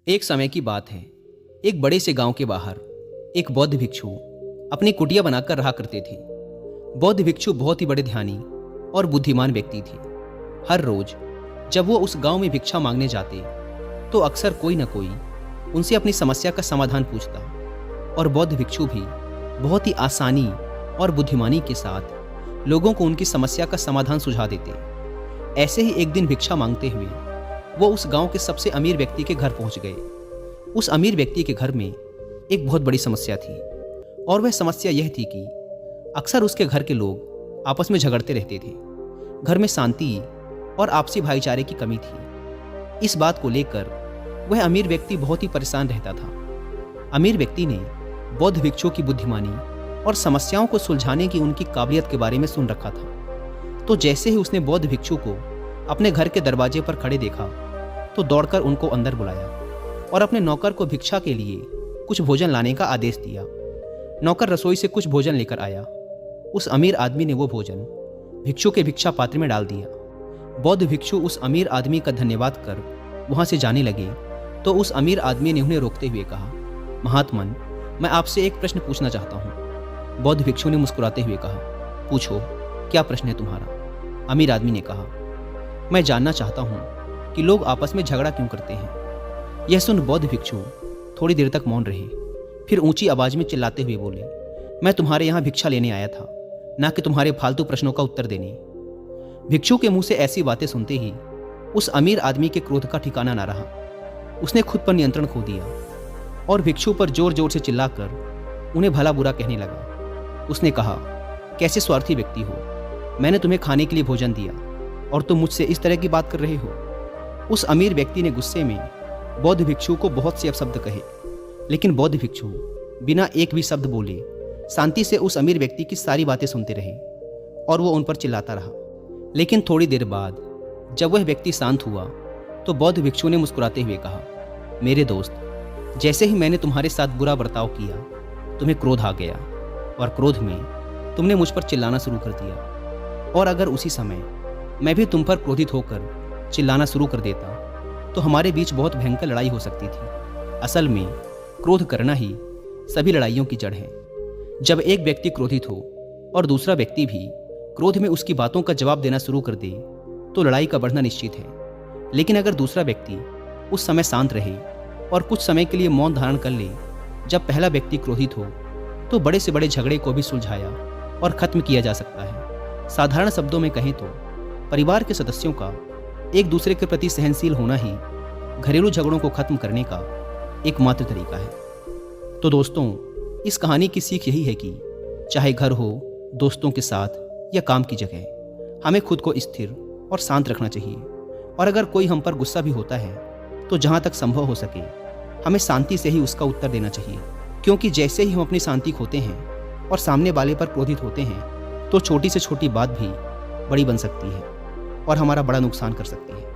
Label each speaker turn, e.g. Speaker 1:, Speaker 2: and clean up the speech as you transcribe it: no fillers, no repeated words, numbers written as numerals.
Speaker 1: एक समय की बात है। एक बड़े से गांव के बाहर एक बौद्ध भिक्षु अपनी कुटिया बनाकर रहा करते थे। बौद्ध भिक्षु बहुत ही बड़े ध्यानी और बुद्धिमान व्यक्ति थे। हर रोज जब वो उस गांव में भिक्षा मांगने जाते तो अक्सर कोई न कोई उनसे अपनी समस्या का समाधान पूछता और बौद्ध भिक्षु भी बहुत ही आसानी और बुद्धिमानी के साथ लोगों को उनकी समस्या का समाधान सुझा देते। ऐसे ही एक दिन भिक्षा मांगते हुए वो उस गांव के सबसे अमीर व्यक्ति के घर पहुंच गए। उस अमीर व्यक्ति के घर में एक बहुत बड़ी समस्या थी और वह समस्या यह थी कि अक्सर उसके घर के लोग आपस में झगड़ते रहते थे। घर में शांति और आपसी भाईचारे की कमी थी। इस बात को लेकर वह अमीर व्यक्ति बहुत ही परेशान रहता था। अमीर व्यक्ति ने बौद्ध भिक्षु की बुद्धिमानी और समस्याओं को सुलझाने की उनकी काबिलियत के बारे में सुन रखा था। तो जैसे ही उसने बौद्ध भिक्षु को अपने घर के दरवाजे पर खड़े देखा तो दौड़कर उनको अंदर बुलाया और अपने नौकर को भिक्षा के लिए कुछ भोजन लाने का आदेश दिया। नौकर रसोई से कुछ भोजन लेकर आया। उस अमीर आदमी ने वो भोजन भिक्षु के भिक्षा पात्र में डाल दिया। बौद्ध भिक्षु उस अमीर आदमी का धन्यवाद कर वहां से जाने लगे तो उस अमीर आदमी ने उन्हें रोकते हुए कहा, महात्मन, मैं आपसे एक प्रश्न पूछना चाहता हूँ। बौद्ध भिक्षु ने मुस्कुराते हुए कहा, पूछो, क्या प्रश्न है तुम्हारा? अमीर आदमी ने कहा, मैं जानना चाहता हूँ कि लोग आपस में झगड़ा क्यों करते हैं। यह सुन बौद्ध भिक्षु थोड़ी देर तक मौन रहे, फिर ऊंची आवाज में चिल्लाते हुए बोले, मैं तुम्हारे यहाँ भिक्षा लेने आया था, ना कि तुम्हारे फालतू प्रश्नों का उत्तर देने। भिक्षु के मुंह से ऐसी बातें सुनते ही उस अमीर आदमी के क्रोध का ठिकाना ना रहा। उसने खुद पर नियंत्रण खो दिया और भिक्षु पर जोर जोर से चिल्लाकर उन्हें भला बुरा कहने लगा। उसने कहा, कैसे स्वार्थी व्यक्ति हो, मैंने तुम्हें खाने के लिए भोजन दिया और तुम मुझसे इस तरह की बात कर रहे हो। उस अमीर व्यक्ति ने गुस्से में बौद्ध भिक्षु को बहुत से अपशब्द कहे, लेकिन बौद्ध भिक्षु बिना एक भी शब्द बोले शांति से उस अमीर व्यक्ति की सारी बातें सुनते रहे और वो उन पर चिल्लाता रहा। लेकिन थोड़ी देर बाद जब वह व्यक्ति शांत हुआ तो बौद्ध भिक्षु ने मुस्कुराते हुए कहा, मेरे दोस्त, जैसे ही मैंने तुम्हारे साथ बुरा बर्ताव किया तुम्हें क्रोध आ गया और क्रोध में तुमने मुझ पर चिल्लाना शुरू कर दिया, और अगर उसी समय मैं भी तुम पर क्रोधित होकर चिल्लाना शुरू कर देता तो हमारे बीच बहुत भयंकर लड़ाई हो सकती थी। असल में क्रोध करना ही सभी लड़ाइयों की जड़ है। जब एक व्यक्ति क्रोधित हो और दूसरा व्यक्ति भी क्रोध में उसकी बातों का जवाब देना शुरू कर दे तो लड़ाई का बढ़ना निश्चित है। लेकिन अगर दूसरा व्यक्ति उस समय शांत रहे और कुछ समय के लिए मौन धारण कर ले, जब पहला व्यक्ति क्रोधित हो तो बड़े से बड़े झगड़े को भी सुलझाया और खत्म किया जा सकता है। साधारण शब्दों में कहें तो परिवार के सदस्यों का एक दूसरे के प्रति सहनशील होना ही घरेलू झगड़ों को खत्म करने का एकमात्र तरीका है। तो दोस्तों, इस कहानी की सीख यही है कि चाहे घर हो, दोस्तों के साथ या काम की जगह, हमें खुद को स्थिर और शांत रखना चाहिए। और अगर कोई हम पर गुस्सा भी होता है तो जहाँ तक संभव हो सके हमें शांति से ही उसका उत्तर देना चाहिए, क्योंकि जैसे ही हम अपनी शांति खोते हैं और सामने वाले पर क्रोधित होते हैं तो छोटी से छोटी बात भी बड़ी बन सकती है और हमारा बड़ा नुकसान कर सकती है।